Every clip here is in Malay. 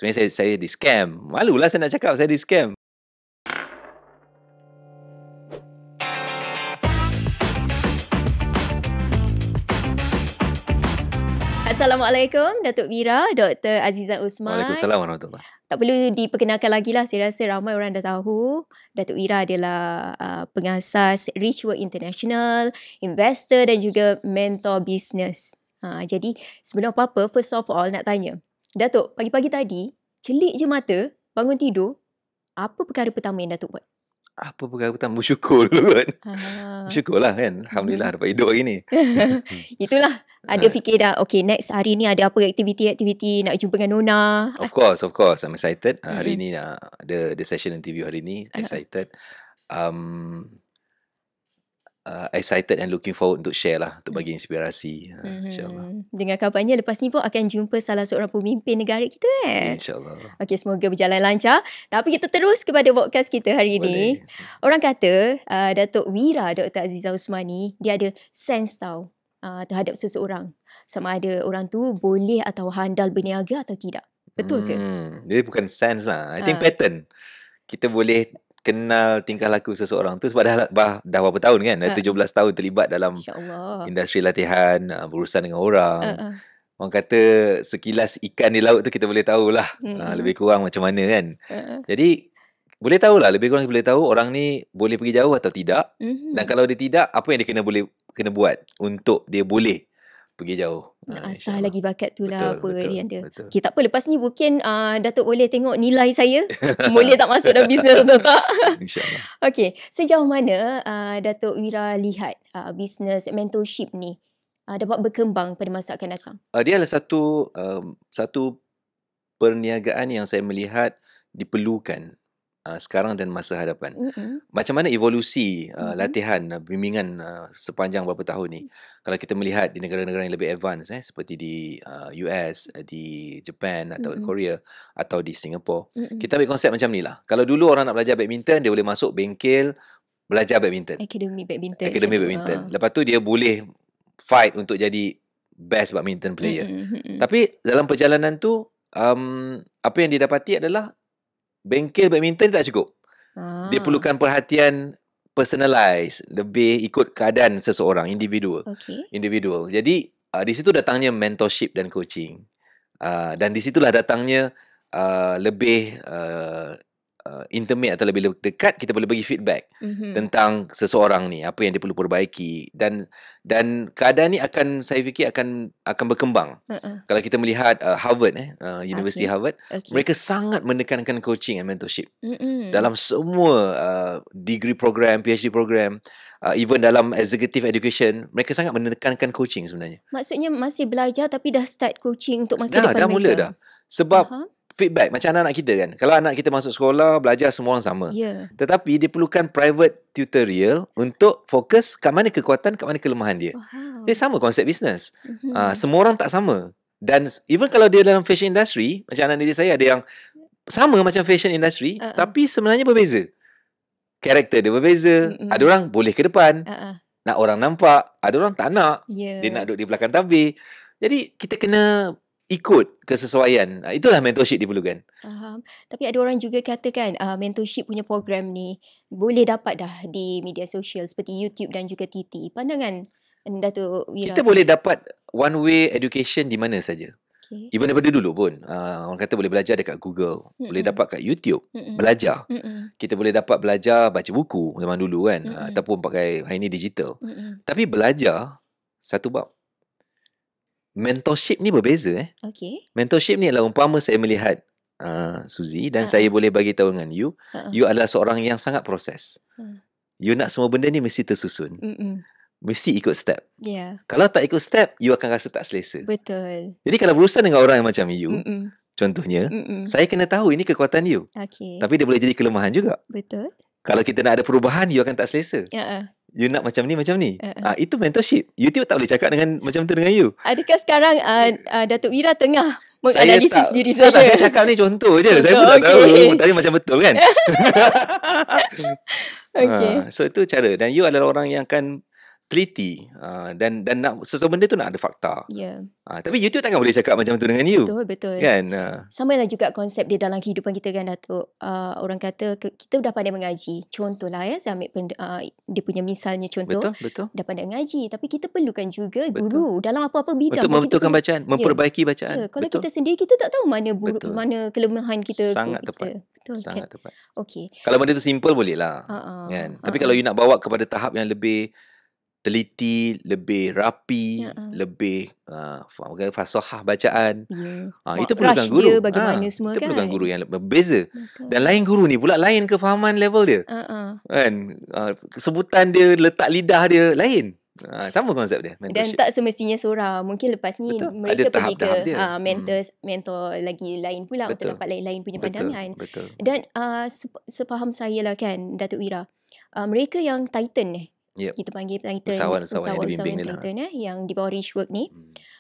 Sebenarnya saya di-scam. Malulah saya nak cakap saya di-scam. Assalamualaikum, Datuk Wira, Dr. Azizah Usman. Waalaikumsalam warahmatullahi. Tak perlu diperkenalkan lagi lah, saya rasa ramai orang dah tahu. Datuk Wira adalah pengasas Richwork International, investor dan juga mentor bisnes. Jadi sebelum apa-apa, first of all nak tanya. Datuk, pagi-pagi tadi, celik je mata, bangun tidur, apa perkara pertama yang Datuk buat? Apa perkara pertama? Bersyukur dulu kan. Bersyukurlah kan. Alhamdulillah dapat hidup hari ni. Itulah. Ada fikir dah, okay, next hari ni ada apa aktiviti nak jumpa dengan Nona. Of course. I'm excited. Hari ni ada session interview hari ni. Excited. Excited and looking forward untuk share lah, untuk bagi inspirasi. InsyaAllah. Dengan kabarnya lepas ni pun akan jumpa salah seorang pemimpin negara kita InsyaAllah. Okey, semoga berjalan lancar. Tapi kita terus kepada podcast kita hari ni. Orang kata Datuk Wira, Dr. Azizah Usman ni, dia ada sense tau terhadap seseorang. Sama ada orang tu boleh atau handal berniaga atau tidak. Betul ke? Dia bukan sense lah. I think pattern. Kita boleh kenal tingkah laku seseorang tu sebab dah berapa tahun kan? Dah 17 tahun terlibat dalam industri latihan, berurusan dengan orang. Orang kata sekilas ikan di laut tu kita boleh tahulah lebih kurang macam mana kan. Jadi boleh tahulah, lebih kurang boleh tahu orang ni boleh pergi jauh atau tidak. Dan kalau dia tidak, apa yang dia kena buat untuk dia boleh pergi jauh. Asah lagi bakat tu lah. Dia ada. Betul. Okay, tak apa. Lepas ni mungkin Datuk boleh tengok nilai saya. Boleh tak masuk dalam bisnes atau tak? InsyaAllah. Okay, sejauh mana Datuk Wira lihat bisnes mentorship ni dapat berkembang pada masa akan datang? Dia adalah satu perniagaan yang saya melihat diperlukan sekarang dan masa hadapan. Macam mana evolusi latihan, bimbingan sepanjang beberapa tahun ni. Kalau kita melihat di negara-negara yang lebih advance seperti di US, di Japan atau Korea atau di Singapore, kita ambil konsep macam ni lah. Kalau dulu orang nak belajar badminton, dia boleh masuk bengkel belajar badminton. Akademi badminton. Lepas tu dia boleh fight untuk jadi best badminton player. Tapi dalam perjalanan tu apa yang didapati adalah bengkel badminton tak cukup. Dia perlukan perhatian personalized, lebih ikut keadaan seseorang, individual. Jadi di situ datangnya mentorship dan coaching. Dan di situlah datangnya lebih intimate atau lebih dekat, kita boleh bagi feedback tentang seseorang ni, apa yang dia perlu perbaiki, dan keadaan ni saya fikir akan berkembang. Kalau kita melihat Harvard University Harvard, mereka sangat menekankan coaching and mentorship dalam semua degree program, PhD program, even dalam executive education, mereka sangat menekankan coaching sebenarnya. Maksudnya masih belajar tapi dah start coaching untuk masa depan dah mereka. Mula dah. Sebab feedback macam anak-anak kita kan. Kalau anak kita masuk sekolah, belajar semua orang sama. Tetapi dia perlukan private tutorial untuk fokus kat mana kekuatan, kat mana kelemahan dia. Dia sama konsep bisnes. Semua orang tak sama. Dan even kalau dia dalam fashion industry, macam anak didik saya ada yang sama macam fashion industry, tapi sebenarnya berbeza. Karakter dia berbeza. Ada orang boleh ke depan, nak orang nampak. Ada orang tak nak. Dia nak duduk di belakang tabir. Jadi kita kena ikut kesesuaian. Itulah mentorship diperlukan. Tapi ada orang juga katakan mentorship punya program ni boleh dapat dah di media sosial seperti YouTube dan juga TT. Pandangan Datuk Wira? Kita boleh dapat one way education di mana saja. Even daripada dulu pun orang kata boleh belajar dekat Google, boleh dapat kat YouTube, belajar. Kita boleh dapat belajar baca buku zaman dulu kan, ataupun pakai hari ni digital. Tapi belajar satu bab. Mentorship ni berbeza. Mentorship ni adalah umpama saya melihat Suzy dan saya boleh bagi tahu dengan you, you adalah seorang yang sangat proses. You nak semua benda ni mesti tersusun. Mesti ikut step. Kalau tak ikut step, you akan rasa tak selesa. Betul. Jadi kalau berurusan dengan orang yang macam you, contohnya, saya kena tahu ini kekuatan you. Tapi dia boleh jadi kelemahan juga. Betul. Kalau kita nak ada perubahan, you akan tak selesa. You nak macam ni, macam ni. Itu mentorship. YouTube tak boleh cakap dengan macam tu dengan you. Adakah sekarang Datuk Wira tengah menganalisis diri saya? Saya cakap ni contoh je. Saya pun tak tahu. Tapi macam betul kan? So itu cara. Dan you adalah orang yang akan teliti dan nak sesuatu benda tu nak ada fakta. Ya. Tapi YouTube takkan boleh cakap macam tu dengan you. Betul. Kan? Sama lah juga konsep dia dalam kehidupan kita kan, Datuk. Orang kata kita dah pandai mengaji. Contohlah saya ambil dia punya misalnya contoh. Betul. Dah pandai mengaji. Tapi kita perlukan juga guru dalam apa-apa bidang. Untuk membetulkan bacaan, memperbaiki bacaan. Kalau kita sendiri, kita tak tahu mana kelemahan kita. Sangat tepat. Betul. Sangat tepat. Okey. Kalau benda tu simple boleh lah. Kan? Tapi kalau you nak bawa kepada tahap yang lebih teliti, lebih rapi, lebih fasahah bacaan. Itu perlukan guru. Dia bagaimana semua itu kan. Perlukan guru yang berbeza. Dan lain guru ni pula lain kefahaman level dia. Kan? Sebutan dia, letak lidah dia lain. Sama konsep dia, mentorship. Dan tak semestinya seorang. Mungkin lepas ni mereka pergi ke mentor lagi lain pula untuk dapat lain-lain punya pandangan. Betul. Dan sepaham saya lah kan, Datuk Wira, mereka yang Titan kita panggil Titan, usahawan Titan yang di bawah Richwork ni,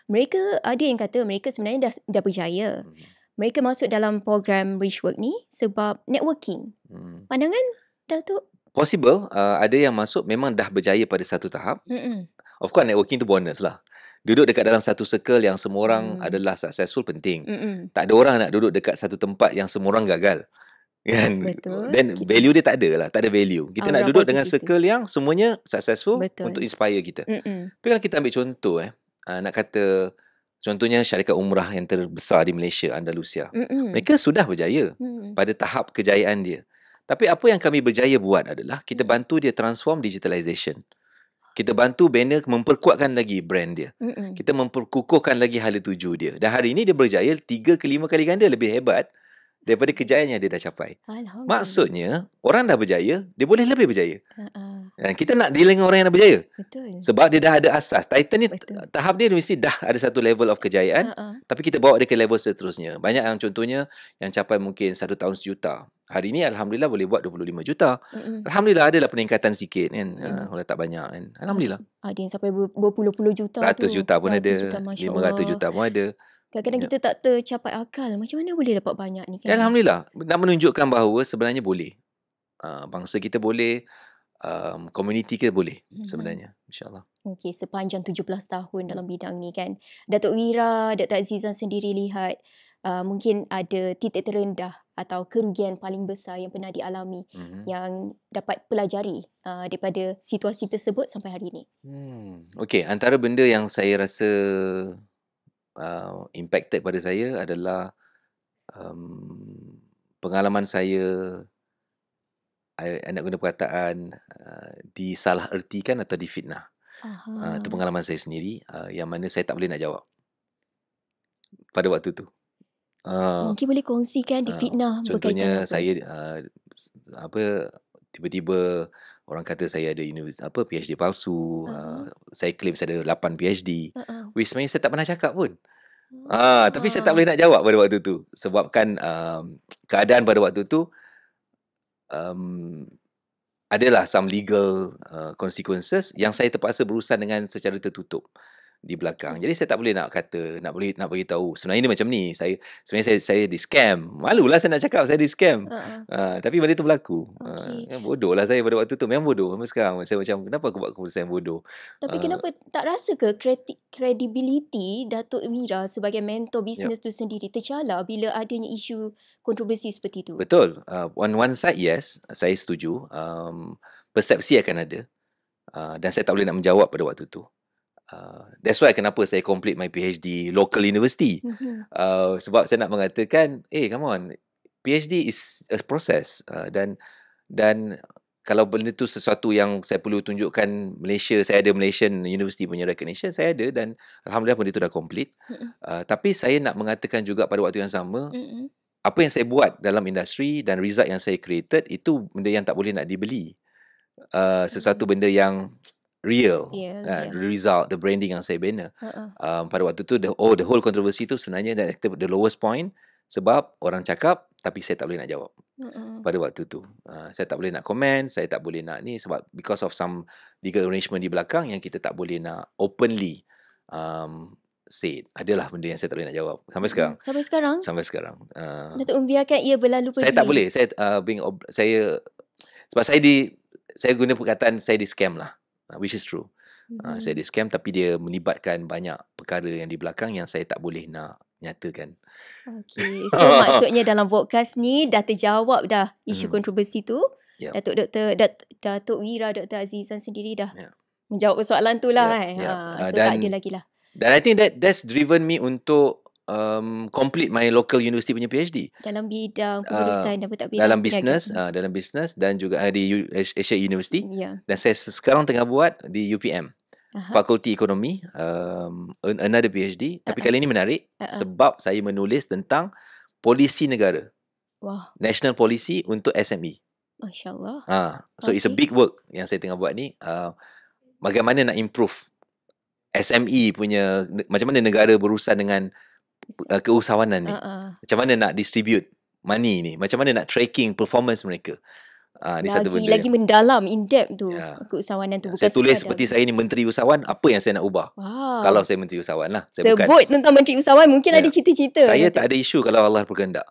mereka ada yang kata mereka sebenarnya dah berjaya. Mereka masuk dalam program Richwork ni sebab networking. Pandangan Datuk? Possible. Ada yang masuk memang dah berjaya pada satu tahap. Of course networking tu bonus lah. Duduk dekat dalam satu circle yang semua orang adalah successful penting. Tak ada orang nak duduk dekat satu tempat yang semua orang gagal. Kan? Betul. Dan value dia tak ada lah. Tak ada value. Kita nak duduk dengan circle yang semuanya successful. Betul. Untuk inspire kita. Tapi kalau kita ambil contoh nak kata contohnya syarikat umrah yang terbesar di Malaysia, Andalusia. Mereka sudah berjaya pada tahap kejayaan dia. Tapi apa yang kami berjaya buat adalah kita bantu dia transform digitalization. Kita bantu banner memperkuatkan lagi brand dia. Kita memperkukuhkan lagi hala tuju dia. Dan hari ini dia berjaya 3 ke 5 kali ganda lebih hebat daripada kejayaan yang dia dah capai. Maksudnya, orang dah berjaya, dia boleh lebih berjaya. Dan kita nak deal dengan orang yang dah berjaya. Betul. Sebab dia dah ada asas. Titan ni tahap dia mesti dah ada satu level of kejayaan. Tapi kita bawa dia ke level seterusnya. Banyak yang contohnya yang capai mungkin 1 tahun 1 juta. Hari ni Alhamdulillah boleh buat 25 juta. Alhamdulillah adalah peningkatan sikit kan. Kalau tak banyak kan. Alhamdulillah. Ada yang sampai berpuluh-puluh juta. Ratus juta pun ada. 500 juta pun ada. Kadang-kadang kita tak tercapai akal. Macam mana boleh dapat banyak ni kan? Alhamdulillah. Nak menunjukkan bahawa sebenarnya boleh. Bangsa kita boleh. Komuniti kita boleh sebenarnya. InsyaAllah. Okey, sepanjang 17 tahun dalam bidang ni kan. Datuk Wira, Datuk Azizan sendiri lihat mungkin ada titik terendah atau kerugian paling besar yang pernah dialami yang dapat pelajari daripada situasi tersebut sampai hari ini. Okey, antara benda yang saya rasa impacted pada saya adalah pengalaman saya, nak guna perkataan disalahertikan atau difitnah. Itu pengalaman saya sendiri yang mana saya tak boleh nak jawab pada waktu tu. Mungkin boleh kongsikan difitnah contohnya saya tiba-tiba orang kata saya ada PhD palsu. Saya claim saya ada 8 PhD. Which sebenarnya saya tak pernah cakap pun. Tapi saya tak boleh nak jawab pada waktu tu sebabkan keadaan pada waktu tu adalah some legal consequences yang saya terpaksa berurusan dengan secara tertutup di belakang. Jadi saya tak boleh nak kata, nak bagi tahu sebenarnya dia macam ni. Sebenarnya saya di scam. Malulah saya nak cakap saya di scam. Tapi benda tu berlaku. Bodoh lah saya pada waktu tu. Memang bodoh. Sampai sekarang saya macam kenapa aku buat keputusan bodoh. Tapi kenapa tak rasa ke credibility Datuk Wira sebagai mentor bisnes tu sendiri tercalar bila adanya isu kontroversi seperti itu? Betul. On one side yes, saya setuju. Persepsi akan ada. Dan saya tak boleh nak menjawab pada waktu tu. That's why kenapa saya complete my PhD local university. Sebab saya nak mengatakan, come on, PhD is a process. Dan kalau benda tu sesuatu yang saya perlu tunjukkan Malaysia, saya ada Malaysian University punya recognition, saya ada dan Alhamdulillah benda tu dah complete. Tapi saya nak mengatakan juga pada waktu yang sama, apa yang saya buat dalam industri dan result yang saya created, itu benda yang tak boleh nak dibeli. Sesuatu benda yang real, the result, the branding yang saya bina. Pada waktu tu, the whole controversy tu sebenarnya the lowest point sebab orang cakap tapi saya tak boleh nak jawab. Pada waktu tu saya tak boleh nak komen, saya tak boleh nak ni sebab because of some legal arrangement di belakang yang kita tak boleh nak openly say. Adalah benda yang saya tak boleh nak jawab sampai sekarang. Sampai sekarang Datuk membiarkan ia berlalu pergi. Saya tak boleh. Sebab saya guna perkataan saya di scam lah. Which is true. Saya ada scam tapi dia melibatkan banyak perkara yang di belakang yang saya tak boleh nak nyatakan. Okay. So maksudnya dalam podcast ni dah terjawab dah isu kontroversi tu. Yep. Datuk Wira, Dr. Azizan sendiri dah menjawab persoalan tu lah. So tak ada lagi lah. Dan I think that's driven me untuk complete my local university punya PhD. Dalam bidang pengurusan dan pentadbiran dalam bisnes dan juga di Asia University. Dan saya sekarang tengah buat di UPM. Fakulti Ekonomi, another PhD. Tapi kali ini menarik sebab saya menulis tentang polisi negara. National Policy untuk SME. Masya Allah. So it's a big work yang saya tengah buat ni. Bagaimana nak improve SME punya, macam mana negara berurusan dengan keusahawanan ni. Macam mana nak distribute money ni. Macam mana nak tracking performance mereka. Lagi mendalam, in-depth tu keusahawanan tu. Bukan saya tulis seperti saya ni Menteri Usahawan, apa yang saya nak ubah. Kalau saya Menteri Usahawan lah. Saya sebut tentang Menteri Usahawan, mungkin ada cita-cita. Saya tak ada isu kalau Allah berkehendak.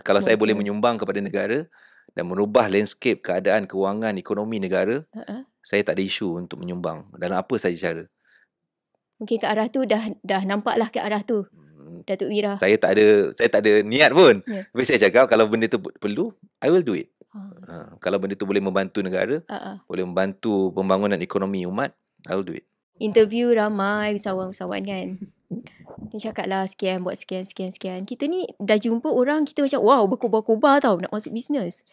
Kalau saya boleh Semoga menyumbang kepada negara dan merubah landscape keadaan kewangan ekonomi negara, saya tak ada isu untuk menyumbang dalam apa saja cara. Mungkin ke arah tu dah nampaklah ke arah tu, Datuk Wira. Saya tak ada niat pun. Tapi saya cakap kalau benda tu perlu, I will do it. Kalau benda tu boleh membantu negara, boleh membantu pembangunan ekonomi umat, I will do it. Interview ramai usahawan-usahawan kan. Dia cakap lah sekian, buat sekian. Kita ni dah jumpa orang, kita macam wow, berkobar-kobar tau nak masuk bisnes.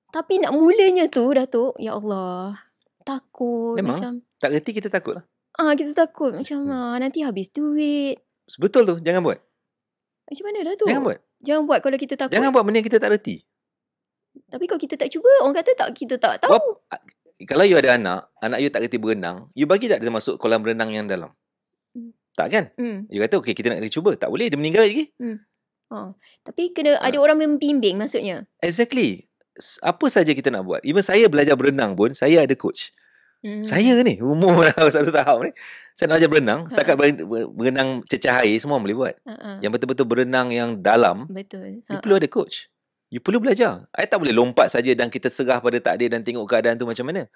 Tapi nak mulanya tu, Datuk, ya Allah, takut. Memang, macam tak reti kita takut lah. Kita takut macam nanti habis duit. Betul tu, jangan buat. Macam mana Datuk? Jangan buat kalau kita takut. Jangan buat benda yang kita tak reti. Tapi kalau kita tak cuba, orang kata kita tak tahu. Kalau you ada anak you tak reti berenang, you bagi tak dia masuk kolam renang yang dalam? Tak kan? You kata okay, kita nak cuba. Tak boleh, dia meninggal lagi. Tapi kena ada orang membimbing maksudnya. Exactly. Apa saja kita nak buat. Even saya belajar berenang pun, saya ada coach. Saya ni, umur satu tahun ni, saya nak belajar berenang. Setakat berenang cecah air, semua boleh buat. Yang betul-betul berenang yang dalam, betul. You perlu ada coach. You perlu belajar. I tak boleh lompat saja dan kita serah pada takdir dan tengok keadaan tu macam mana.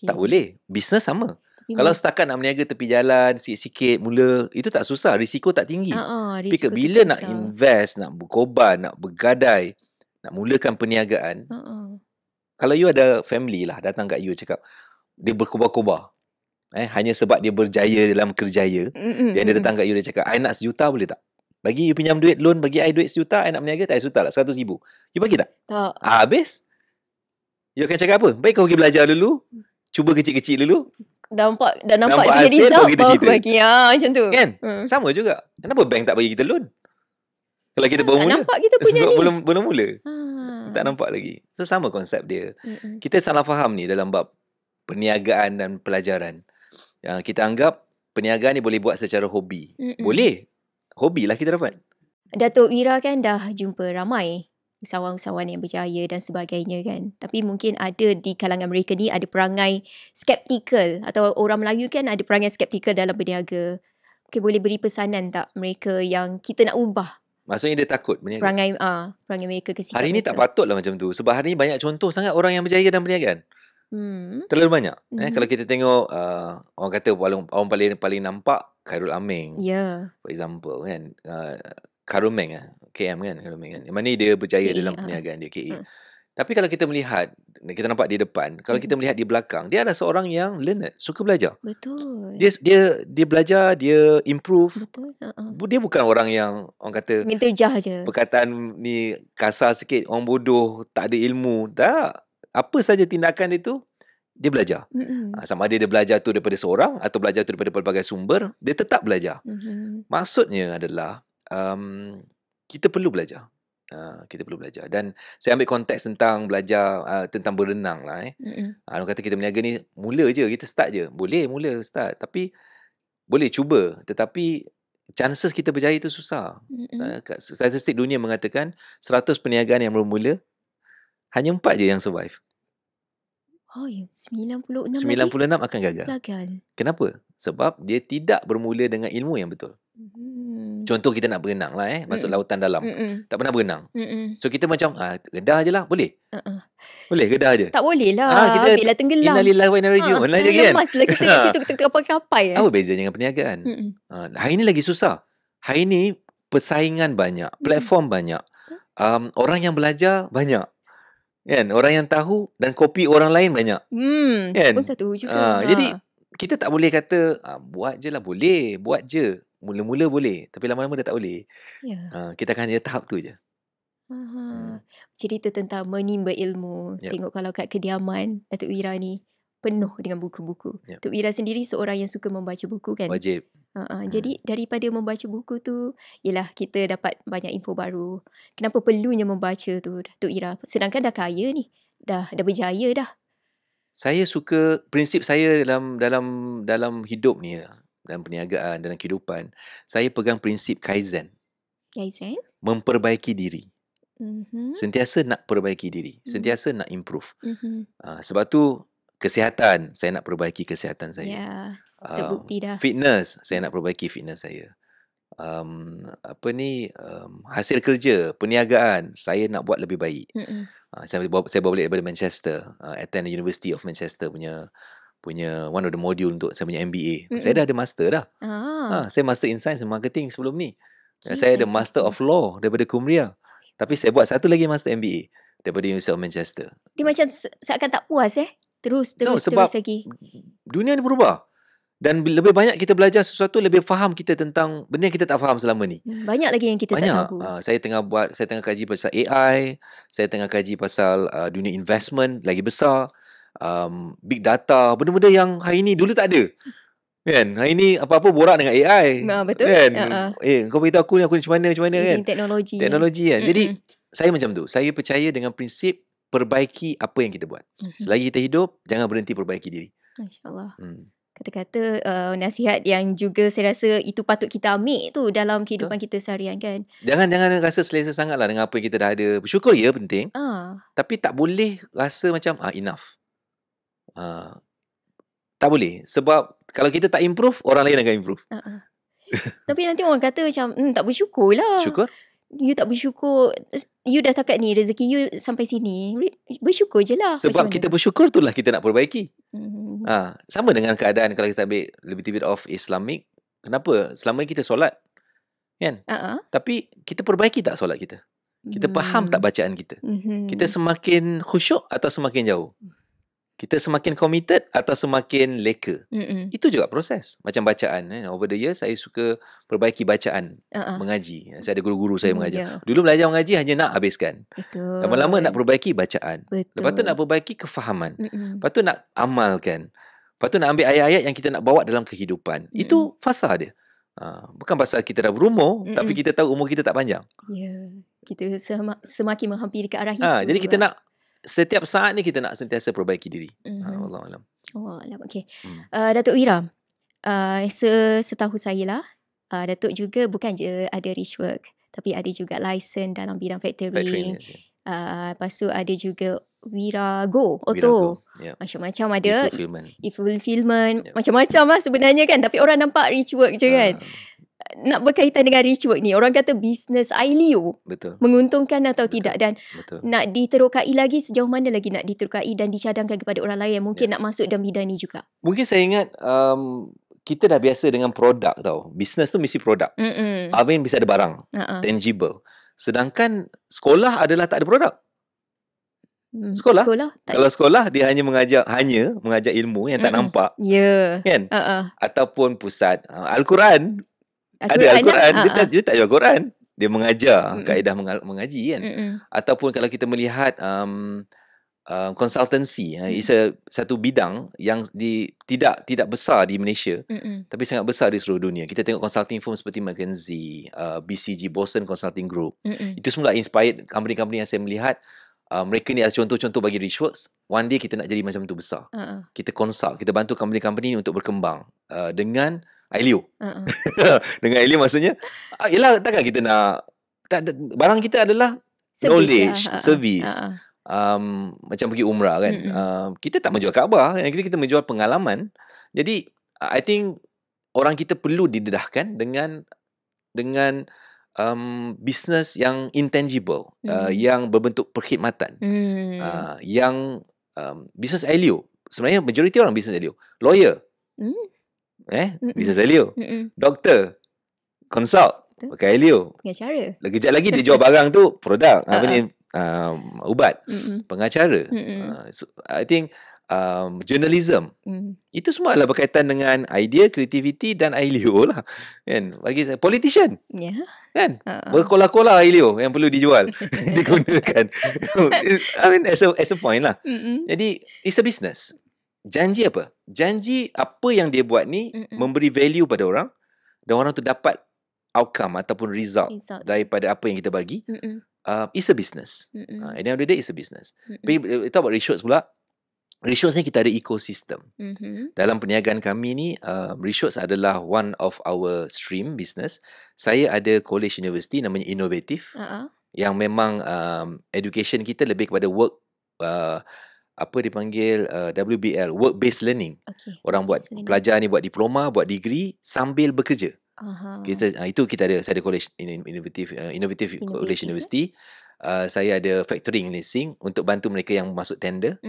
Tak boleh. Bisnes sama. Kalau setakat nak meniaga tepi jalan, sikit-sikit mula, itu tak susah. Risiko tak tinggi. Tapi bila nak invest, nak berkorban, nak bergadai, nak mulakan perniagaan, kalau you ada family lah, datang kat you cakap, dia berkobar-kobar. Hanya sebab dia berjaya dalam kerjaya, dia datang kat you, dia cakap, I nak 1 juta boleh tak? Bagi you pinjam duit, loan, bagi I duit 1 juta, I nak berniaga, tak 1 juta lah, 100,000. You bagi tak? Tak. Habis? You akan cakap apa? Baik kau pergi belajar dulu, cuba kecil-kecil dulu. Dah nampak dia result, baru aku bagi. Macam tu. Kan? Sama juga. Kenapa bank tak bagi kita loan? Kalau kita baru mula. Tak nampak kita punya ni. Belum mula. Tak nampak lagi. So, sama konsep dia. Kita salah faham ni dalam bab perniagaan dan pelajaran. Kita anggap perniagaan ni boleh buat secara hobi. Boleh. Hobi lah kita dapat. Datuk Wira kan dah jumpa ramai usahawan-usahawan yang berjaya dan sebagainya kan. Tapi mungkin ada di kalangan mereka ni ada perangai skeptikal, atau orang Melayu kan ada perangai skeptikal dalam berniaga. Mungkin boleh beri pesanan tak mereka yang kita nak ubah? Maksudnya dia takut berniaga. Perangai mereka ke sikap hari ni mereka. Tak patutlah macam tu. Sebab hari ni banyak contoh sangat orang yang berjaya dalam perniagaan. Terlalu banyak. Kalau kita tengok orang kata orang paling nampak Khairul Aming. For example kan. Khairul Meng KM kan, Khairul Meng kan. Yang mana dia berjaya dalam perniagaan dia KE. Tapi kalau kita melihat, kita nampak di depan, kalau kita melihat di belakang, dia adalah seorang yang learned, suka belajar. Betul. Dia belajar, dia improve. Betul. Dia bukan orang yang orang kata minta jah je. Perkataan ni kasar sikit, orang bodoh, tak ada ilmu. Tak. Apa saja tindakan dia tu, dia belajar. Sama ada dia belajar tu daripada seorang atau belajar tu daripada pelbagai sumber, dia tetap belajar. Maksudnya adalah kita perlu belajar. Kita perlu belajar. Dan saya ambil konteks tentang belajar tentang berenang lah. Orang kata kita berniaga ni mula je, kita start je. Boleh mula start, tapi boleh cuba. Tetapi chances kita berjaya tu susah. Statistik dunia mengatakan 100 perniagaan yang bermula, hanya 4 je yang survive. 96 akan gagal. Kenapa? Sebab dia tidak bermula dengan ilmu yang betul. Contoh kita nak berenang lah masuk lautan dalam. Tak pernah berenang. So kita macam gedah je lah. Boleh? Boleh gedah je? Tak boleh lah. Kita Bila tenggelam. Innalillahi wa inna ilaihi raji'un lah je kan. Lemas lah kita kat situ. Kita kapai-kapai. Apa bezanya dengan perniagaan? Hari ni lagi susah. Hari ni persaingan banyak. Platform banyak. Orang yang belajar banyak. Kan? Orang yang tahu dan kopi orang lain banyak. Kan? Pun satu juga. Jadi kita tak boleh kata buat je lah. Boleh. Buat je. Mula-mula boleh. Tapi lama-lama dah tak boleh. Kita akan hanya tahap tu je. Cerita tentang menimba ilmu. Tengok kalau kat kediaman Datuk Wira ni penuh dengan buku-buku. Datuk Wira sendiri seorang yang suka membaca buku kan. Wajib. Jadi daripada membaca buku tu, yelah kita dapat banyak info baru. Kenapa perlunya membaca tu Datuk Wira? Sedangkan dah kaya ni. Dah berjaya dah. Saya suka prinsip saya dalam hidup ni, dalam perniagaan, dalam kehidupan. Saya pegang prinsip Kaizen. Kaizen? Memperbaiki diri. Sentiasa nak perbaiki diri. Sentiasa nak improve. Sebab tu kesihatan, saya nak perbaiki kesihatan saya. Terbukti dah. Fitness, saya nak perbaiki fitness saya. Hasil kerja, perniagaan, saya nak buat lebih baik. Saya bawa balik daripada Manchester, attend the University of Manchester punya one of the module untuk saya punya MBA. Saya dah ada master dah. Saya master in science and marketing sebelum ni. Saya ada master of law daripada Cumbria. Tapi saya buat satu lagi master MBA daripada University of Manchester. Dia macam seakan tak puas Terus lagi. Dunia ni berubah. Dan lebih banyak kita belajar sesuatu, lebih faham kita tentang benda yang kita tak faham selama ni. Banyak lagi yang kita tak tahu. Saya tengah kaji pasal AI, saya tengah kaji pasal dunia investment lagi besar, big data, benda-benda yang hari ni dulu tak ada. Kan? Hari ni apa-apa borak dengan AI. Betul. Kan? Kau beritahu aku ni macam mana kan? Teknologi kan. Jadi saya macam tu. Saya percaya dengan prinsip perbaiki apa yang kita buat. Selagi kita hidup, jangan berhenti perbaiki diri. Masya-Allah. Kata-kata nasihat yang juga saya rasa itu patut kita ambil tu dalam kehidupan kita seharian kan. Jangan rasa selesa sangat lah dengan apa yang kita dah ada. Bersyukur ya penting. Tapi tak boleh rasa macam enough. Tak boleh. Sebab kalau kita tak improve, orang lain akan improve. Tapi nanti orang kata macam tak bersyukur lah. Syukur? You tak bersyukur. You dah takat ni, rezeki you sampai sini. Bersyukur je lah. Sebab kita bersyukur tu lah kita nak perbaiki. Sama dengan keadaan kalau kita ambil lebih bit of Islamic. Kenapa? Selama ni kita solat. Kan? Tapi kita perbaiki tak solat kita? Kita faham tak bacaan kita? Kita semakin khusyuk atau semakin jauh? Kita semakin committed atau semakin leka? Itu juga proses. Macam bacaan. Over the years, saya suka perbaiki bacaan. Mengaji. Saya ada guru-guru saya mengajar. Dulu belajar mengaji hanya nak habiskan. Lama-lama nak perbaiki bacaan. Lepas tu nak perbaiki kefahaman. Lepas tu nak amalkan. Lepas tu nak ambil ayat-ayat yang kita nak bawa dalam kehidupan. Itu fasa dia. Bukan pasal kita dah berumur, tapi kita tahu umur kita tak panjang. Kita semakin menghampiri ke arah itu. Jadi kita nak setiap saat ni kita nak sentiasa perbaiki diri. Wallahualam. Okay. Datuk Wira, setahu saya lah, Datuk juga bukan je ada rich work, tapi ada juga license dalam bidang factoring. Lepas tu ada juga Wira Go Auto. Macam-macam ada. E-fulfillment. Macam-macam lah sebenarnya kan. Tapi orang nampak rich work je kan. Nak berkaitan dengan rich work ni, orang kata bisnes Ailio menguntungkan atau tidak, dan nak diterokai lagi, sejauh mana lagi nak diterokai dan dicadangkan kepada orang lain yang mungkin nak masuk dalam bidang ni juga. Mungkin saya ingat kita dah biasa dengan produk tau. Bisnes tu mesti produk. Bisa ada barang tangible. Sedangkan sekolah adalah tak ada produk. Sekolah kalau sekolah dia hanya mengajar ilmu yang tak nampak. Kan? Ataupun pusat Al-Quran. Ada Al-Quran, dia tak jual Quran. Dia mengajar kaedah mengaji kan. Ataupun kalau kita melihat consultancy, satu bidang yang tidak besar di Malaysia, tapi sangat besar di seluruh dunia. Kita tengok consulting firm seperti McKinsey, BCG, Boston Consulting Group. Itu semua inspired company-company yang saya melihat. Mereka ni adalah contoh-contoh bagi Richworks. One day kita nak jadi macam tu besar. Kita consult, kita bantu company-company ni untuk berkembang dengan Ailio. Dengan Ailio maksudnya, yelah, takkan kita nak, barang kita adalah knowledge, service. Macam pergi umrah kan. Kita tak menjual Kaabah, kita menjual pengalaman. Jadi I think orang kita perlu didedahkan dengan dengan business yang intangible, yang berbentuk perkhidmatan, yang business Elio. Sebenarnya majoriti orang business Elio. Lawyer, business Elio. Doktor, consult, pakai Elio. Pengacara. Kejap lagi dia jual barang tu, produk, ubat. Pengacara. So, I think journalism. Itu semua adalah berkaitan dengan idea, kreativiti dan Ailio lah. Kan? Bagi saya, politician. Kan? Berkola-kola Ailio yang perlu dijual. Digunakan. I mean, as a point lah. Jadi, it's a business. Janji apa? Janji apa yang dia buat ni memberi value pada orang dan orang tu dapat outcome ataupun result daripada apa yang kita bagi. It's a business. At the end of the day, it's a business. Tapi kita buat Reshoots pula. Reshoots ni kita ada ekosistem. Dalam perniagaan kami ni, Reshoots adalah one of our stream business. Saya ada college university namanya Innovative, yang memang education kita lebih kepada work, apa dipanggil WBL, work based learning. Orang buat pelajar ni buat diploma, buat degree sambil bekerja. Itu kita ada. Saya ada college Innovative College University. Saya ada factoring leasing untuk bantu mereka yang masuk tender.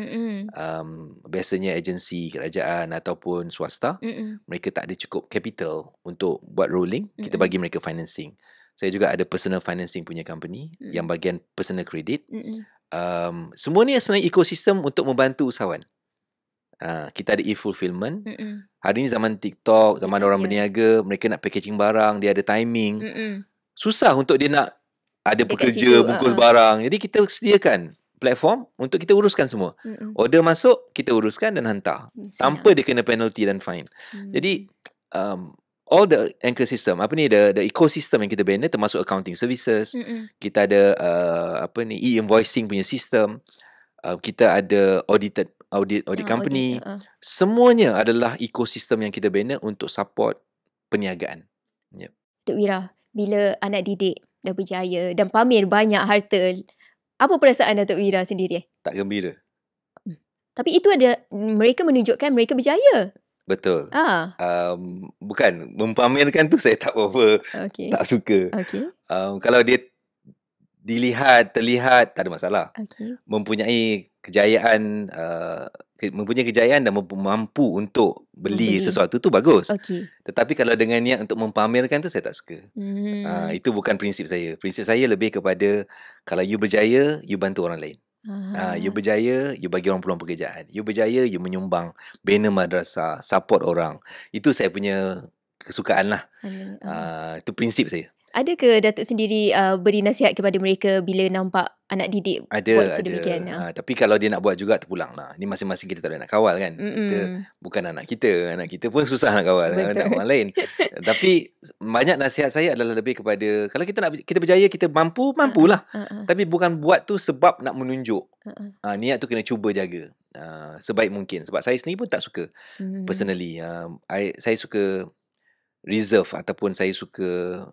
Biasanya agensi kerajaan ataupun swasta. Mereka tak ada cukup capital untuk buat rolling. Kita bagi mereka financing. Saya juga ada personal financing punya company yang bagian personal credit. Semua ni sebenarnya ekosistem untuk membantu usahawan. Kita ada e-fulfillment. Hari ni zaman TikTok, zaman orang berniaga, mereka nak packaging barang, dia ada timing. Susah untuk dia nak ada pekerja bungkus barang. Jadi kita sediakan platform untuk kita uruskan semua. Order masuk, kita uruskan dan hantar. Tanpa dia kena penalty dan fine. Jadi all the anchor system, the ecosystem yang kita bina, termasuk accounting services. Kita ada e-invoicing punya system. Kita ada audit company. Semuanya adalah ekosistem yang kita bina untuk support perniagaan. Dr. Wira, bila anak didik dah berjaya dan pamer banyak harta, apa perasaan Datuk Wira sendiri? Tak gembira. Tapi itu ada, mereka menunjukkan mereka berjaya. Betul. Bukan, mempamerkan tu saya tak apa, tak suka. Kalau dia terlihat, tak ada masalah. Mempunyai kejayaan, dan mampu untuk beli sesuatu tu bagus. Tetapi kalau dengan niat untuk mempamerkan tu, saya tak suka. Itu bukan prinsip saya. Prinsip saya lebih kepada, kalau you berjaya, you bantu orang lain. You berjaya, you bagi orang peluang pekerjaan. You berjaya, you menyumbang, bina madrasah, support orang. Itu saya punya kesukaan lah. Itu prinsip saya. Ada ke Datuk sendiri beri nasihat kepada mereka bila nampak anak didik buat sedemikian? Tapi kalau dia nak buat juga, terpulang lah. Ini masing-masing kita tak boleh nak kawal kan. Kita bukan anak kita. Anak kita pun susah nak kawal. Anak orang lain. Tapi banyak nasihat saya adalah lebih kepada, kalau kita berjaya, kita mampulah. Tapi bukan buat tu sebab nak menunjuk. Niat tu kena cuba jaga sebaik mungkin. Sebab saya sendiri pun tak suka. Personally, saya suka reserve ataupun saya suka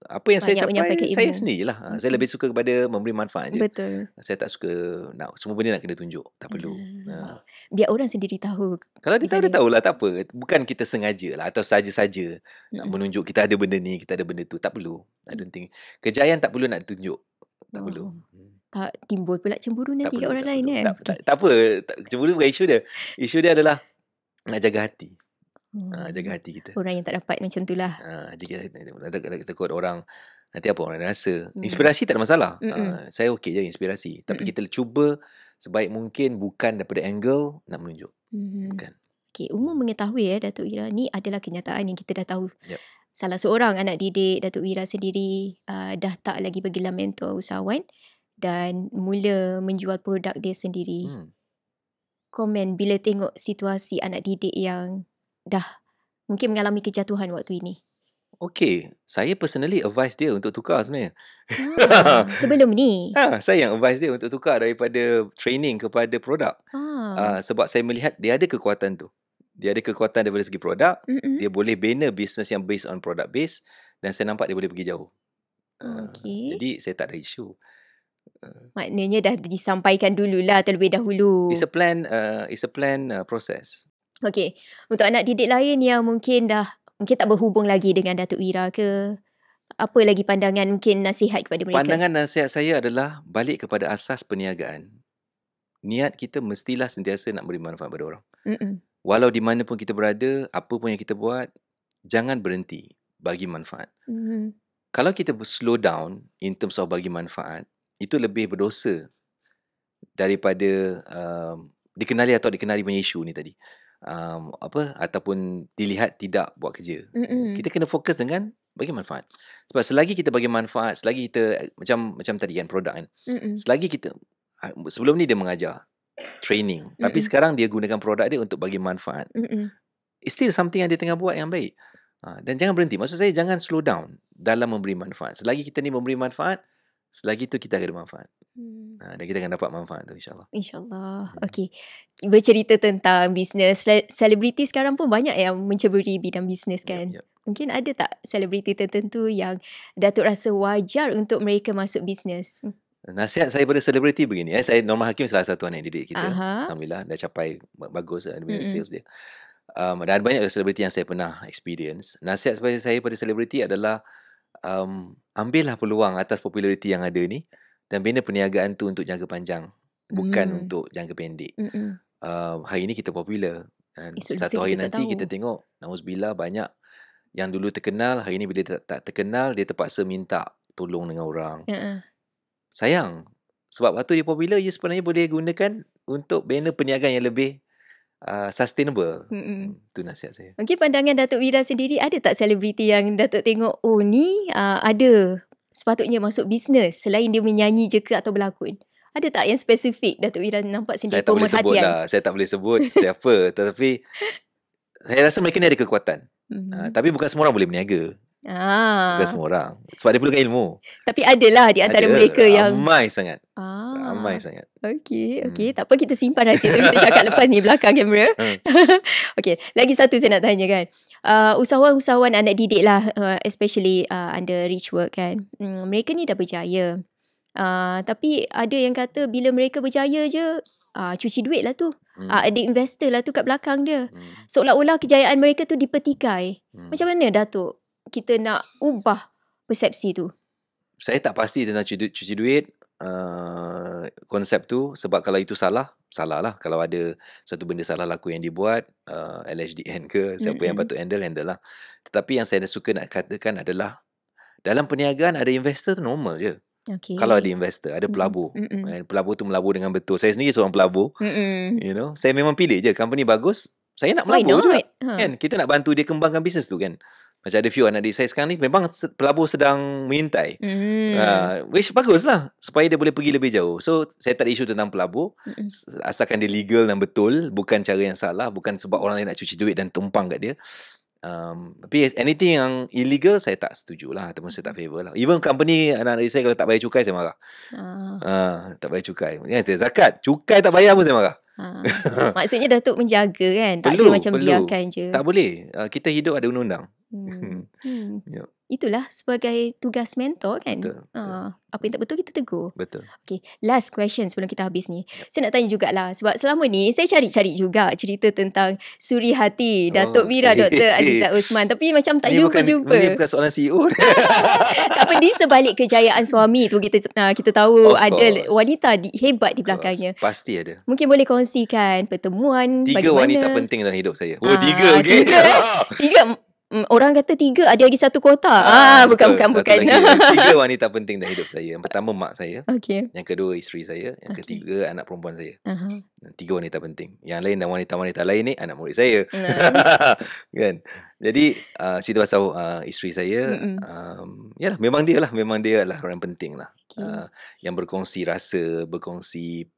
apa yang saya capai, saya sendirilah. Saya lebih suka kepada memberi manfaat je. Betul. Saya tak suka nak semua benda nak kena tunjuk. Tak perlu. Biar orang sendiri tahu. Kalau dia tahu, dia tahulah, tak apa. Bukan kita sengaja lah atau saja-saja nak menunjuk kita ada benda ni, kita ada benda tu. Tak perlu. I don't think. Kejayaan tak perlu nak tunjuk. Tak perlu. Tak timbul pula cemburu nanti kat orang lain kan? Tak apa. Cemburu bukan isu dia. Isu dia adalah nak jaga hati. Jaga hati kita. Orang yang tak dapat macam tu lah. Takut orang, nanti apa orang rasa. Inspirasi tak ada masalah. Saya okey je inspirasi. Tapi kita cuba sebaik mungkin, bukan daripada angle nak menunjuk. Bukan. Okay, umum mengetahui Datuk Wira, ni adalah kenyataan yang kita dah tahu. Salah seorang anak didik Datuk Wira sendiri dah tak lagi bergelar mentor usahawan dan mula menjual produk dia sendiri. Komen bila tengok situasi anak didik yang dah mungkin mengalami kejatuhan waktu ini. Okay, saya personally advise dia untuk tukar sebenarnya. Sebelum ni? Saya yang advise dia untuk tukar daripada training kepada produk. Sebab saya melihat dia ada kekuatan tu. Dia ada kekuatan daripada segi produk. Dia boleh bina bisnes yang based on product base. Dan saya nampak dia boleh pergi jauh. Jadi saya tak ada isu. Maknanya dah disampaikan dululah terlebih dahulu. It's a plan process. Okey, untuk anak didik lain yang mungkin tak berhubung lagi dengan Datuk Wira ke, Apa lagi pandangan, mungkin nasihat kepada mereka? Pandangan nasihat saya adalah balik kepada asas perniagaan. Niat kita mestilah sentiasa nak beri manfaat pada orang. Walau di mana pun kita berada, apa pun yang kita buat, jangan berhenti bagi manfaat. Kalau kita slow down in terms of bagi manfaat, itu lebih berdosa daripada dikenali atau dikenali punya isu ni tadi. Ataupun dilihat tidak buat kerja. Kita kena fokus dengan bagi manfaat. Sebab selagi kita bagi manfaat, selagi kita macam tadi kan produk kan. Selagi kita sebelum ni dia mengajar training, tapi sekarang dia gunakan produk dia untuk bagi manfaat. It's still something yang dia tengah buat yang baik. Dan jangan berhenti. Maksud saya jangan slow down dalam memberi manfaat. Selagi kita ni memberi manfaat, selagi tu kita akan ada manfaat. Dan kita akan dapat manfaat tu insyaAllah. InsyaAllah. Okey. Bercerita tentang bisnes. Selebriti sekarang pun banyak yang menceburi bidang bisnes kan? Yep. Mungkin ada tak selebriti tertentu yang Datuk rasa wajar untuk mereka masuk bisnes? Nasihat saya pada selebriti begini. Saya Norma Hakim salah satu anak didik kita. Alhamdulillah dah capai bagus dengan sales dia. Dan banyak selebriti yang saya pernah experience. Nasihat saya pada selebriti adalah ambillah peluang atas populariti yang ada ni dan bina perniagaan tu untuk jangka panjang, bukan untuk jangka pendek. Hari ni kita popular dan satu hari nanti kita tengok nauzubillah banyak yang dulu terkenal, hari ni bila tak terkenal, dia terpaksa minta tolong dengan orang. Sayang. Sebab waktu dia popular, dia sebenarnya boleh gunakan untuk bina perniagaan yang lebih sustainable. Itu nasihat saya. Mungkin pandangan Datuk Wira sendiri, ada tak selebriti yang Datuk tengok, oh ni ada sepatutnya masuk bisnes selain dia menyanyi je ke atau berlakon? Ada tak yang spesifik Datuk Wira nampak sendiri pemerhatian? Saya tak boleh sebut siapa. Tetapi saya rasa mereka ni ada kekuatan. Tapi bukan semua orang boleh berniaga. Bukan semua orang. Sebab dia perlukan ilmu. Tapi adalah di antara mereka yang ramai sangat. Ramai sangat. Okey. Tak apa, kita simpan rahsia tu. Kita cakap lepas ni belakang kamera. Okey. Lagi satu saya nak tanya kan. Usahawan-usahawan anak didik lah, especially under Richwork kan. Mereka ni dah berjaya. Tapi ada yang kata bila mereka berjaya je, cuci duit lah tu. Ada investor lah tu kat belakang dia. Seolah-olah kejayaan mereka tu dipetikai. Macam mana Datuk kita nak ubah persepsi tu? Saya tak pasti tentang cuci duit konsep tu. Sebab kalau itu salah lah. Kalau ada satu benda salah laku yang dibuat, LHDN ke, siapa yang patut handle lah. Tetapi yang saya suka nak katakan adalah dalam perniagaan ada investor tu normal je. Kalau ada investor, ada pelabur. Pelabur tu melabur dengan betul. Saya sendiri seorang pelabur. Saya memang pilih je company bagus, saya nak melabur juga. Kan? Kita nak bantu dia kembangkan bisnes tu kan. Macam ada few anak adik saya sekarang ni memang pelabur sedang mengintai. Which bagus lah, supaya dia boleh pergi lebih jauh. So saya tak ada isu tentang pelabur. Asalkan dia legal dan betul, bukan cara yang salah, bukan sebab orang lain nak cuci duit dan tumpang kat dia. Tapi anything yang illegal saya tak setuju lah, ataupun saya tak favor lah. Even company anak-anak saya kalau tak bayar cukai saya marah. Tak bayar cukai. Zakat, cukai tak bayar pun saya marah. Maksudnya Datuk menjaga kan, tak boleh macam biarkan je. Tak boleh. Kita hidup ada undang-undang. Itulah sebagai tugas mentor kan. Betul. Apa yang tak betul kita tegur. Betul. Okay, last question sebelum kita habis ni. Saya nak tanya jugalah, sebab selama ni saya cari-cari juga cerita tentang suri hati Datuk Wira Dr. Azizah Osman, tapi macam tak jumpa-jumpa. Ini bukan soalan CEO. Tak apa, di sebalik kejayaan suami tu kita tahu ada wanita hebat di belakangnya. Pasti ada. Mungkin boleh kongsikan pertemuan 3 bagaimana. Wanita penting dalam hidup saya. 3 okay. 3. Orang kata 3, ada lagi satu kotak. Bukan. 3 wanita penting dalam hidup saya. Yang pertama mak saya. Yang kedua isteri saya. Yang ketiga anak perempuan saya. 3 wanita penting. Yang lain dan wanita-wanita lain ni anak murid saya. Kan? Jadi cerita pasal isteri saya, yalah, memang dia lah orang penting lah. Yang berkongsi rasa, berkongsi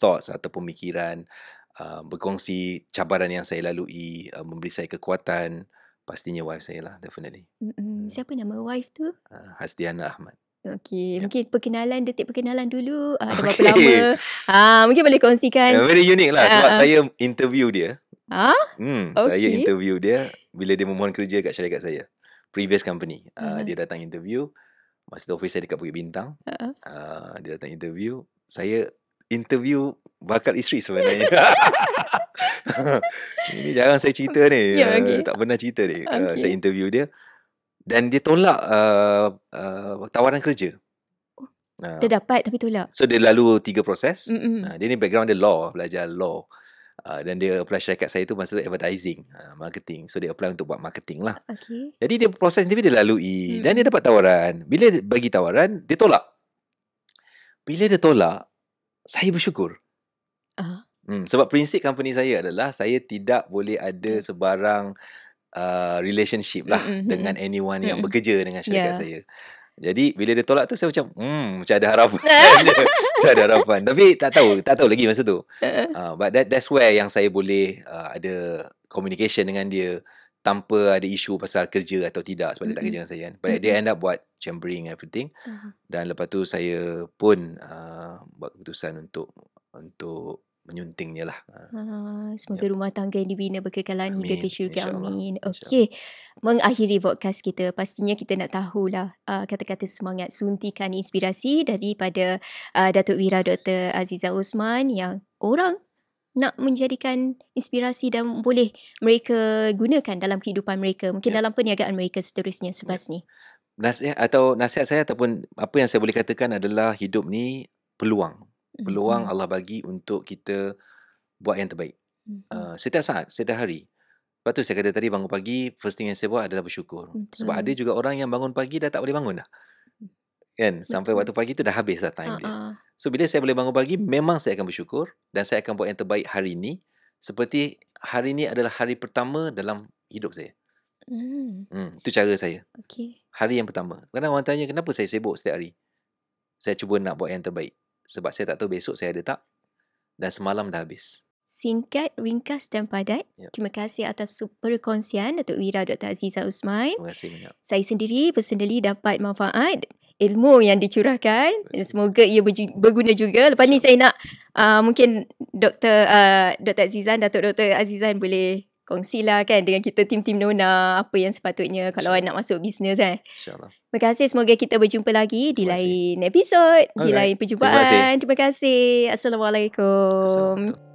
thoughts atau pemikiran, berkongsi cabaran yang saya lalui, memberi saya kekuatan. Pastinya wife saya lah, definitely. Siapa nama wife tu? Hasdiana Ahmad. Okey, mungkin detik perkenalan dulu. Ada berapa lama? Mungkin boleh kongsikan. Very unique lah, sebab saya interview dia. Okay. Saya interview dia bila dia memohon kerja kat syarikat saya. Previous company. Dia datang interview. Masa tu office saya dekat Bukit Bintang. Dia datang interview. Saya interview bakal isteri sebenarnya. Ini jarang saya cerita ni. Tak pernah cerita ni. Saya interview dia. Dan dia tolak tawaran kerja. Dia dapat tapi tolak. So dia lalu 3 proses. Dia ni background dia law, belajar law. Dan dia apply syarikat saya tu masa tu advertising, marketing. So dia apply untuk buat marketing lah. Okay. Jadi dia proses sendiri dia lalui. Dan dia dapat tawaran. Bila dia bagi tawaran, dia tolak. Bila dia tolak, saya bersyukur. Sebab prinsip company saya adalah saya tidak boleh ada sebarang relationship lah dengan anyone yang bekerja dengan syarikat saya. Jadi bila dia tolak tu saya macam ada harapan. Macam ada harapan. Tapi tak tahu lagi masa tu. But that's where yang saya boleh ada communication dengan dia tanpa ada isu pasal kerja atau tidak, sebab dia tak kerja dengan saya kan. But dia end up buat chambering everything. Dan lepas tu saya pun buat keputusan untuk menyuntingnya lah. Semoga rumah tangga yang dibina berkekalan hingga ke syurga. Amin. Okey. Mengakhiri podcast kita, pastinya kita nak tahulah kata-kata semangat, suntikan inspirasi daripada Datuk Wira Dr. Azizah Osman yang orang nak menjadikan inspirasi dan boleh mereka gunakan dalam kehidupan mereka, mungkin dalam perniagaan mereka seterusnya selepas ni. Nasihat saya ataupun apa yang saya boleh katakan adalah hidup ni peluang. Peluang Allah bagi untuk kita buat yang terbaik. Setiap saat, setiap hari. Lepas tu saya kata tadi, bangun pagi, first thing yang saya buat adalah bersyukur. Sebab ada juga orang yang bangun pagi dah tak boleh bangun dah. Kan? Sampai waktu pagi tu dah habis dah time dia. So bila saya boleh bangun pagi, memang saya akan bersyukur dan saya akan buat yang terbaik hari ni. Seperti hari ni adalah hari pertama dalam hidup saya. Itu cara saya. Hari yang pertama. Kadang orang tanya, kenapa saya sibuk setiap hari? Saya cuba nak buat yang terbaik. Sebab saya tak tahu besok saya ada tak. Dan semalam dah habis. Singkat, ringkas dan padat. Terima kasih atas perkongsian Datuk Wira Dr. Azizah Osman. Terima kasih banyak. Saya sendiri personally dapat manfaat ilmu yang dicurahkan. Semoga ia berguna juga. Lepas ni saya nak mungkin Dr. Azizah, Datuk Dr. Azizah boleh kongsilah kan dengan kita tim-tim Nona apa yang sepatutnya kalau nak masuk bisnes kan. InsyaAllah. Terima kasih. Semoga kita berjumpa lagi di lain episod, di lain perjumpaan. Terima kasih. Assalamualaikum.